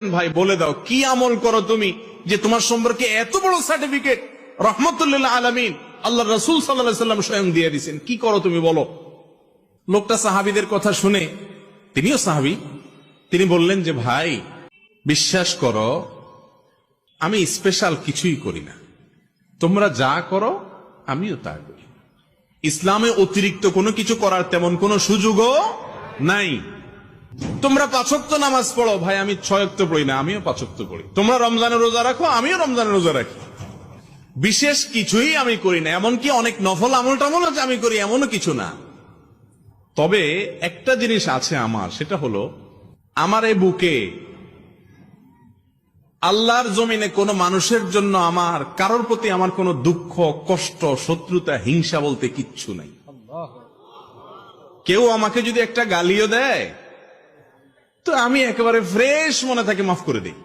ভাই বলে দাও কি আমল করো তুমি যে তোমার সম্পর্কে এত বড় সার্টিফিকেট রহমতুল্লাহ আলামিন আল্লাহ রাসূল সাল্লাল্লাহু আলাইহি ওয়াসাল্লাম স্বয়ং দিয়ে দিয়েছেন, কি করো তুমি বলো। লোকটা সাহাবীদের কথা শুনে, তিনিও সাহাবী, তিনি বললেন যে ভাই বিশ্বাস করো আমি স্পেশাল কিছুই করি না, তোমরা যা করো আমিও তা করি। ইসলামে অতিরিক্ত কোনো কিছু করার তেমন কোনো সুযোগও নাই। তোমরা 5 ওয়াক্ত নামাজ পড়ো, ভাই আমি 6 ওয়াক্ত পড়ি না, আমিও 5 ওয়াক্ত পড়ি। তোমরা রমজানের রোজা রাখো, আমিও রমজানের রোজা রাখি। বিশেষ কিছুই আমি করি না, এমনকি অনেক নফল আমল টামল আমি করি, এমনও কিছু না। তবে একটা জিনিস আছে আমার, সেটা হলো আমার এই বুকে আল্লাহর জমিনে কোনো মানুষের জন্য আমার কারোর প্রতি আমার কোনো দুঃখ কষ্ট শত্রুতা হিংসা বলতে কিচ্ছু নাই। কেউ আমাকে যদি একটা গালিও দেয় তো আমি একেবারে ফ্রেশ মনে থাকে মাফ করে দিই।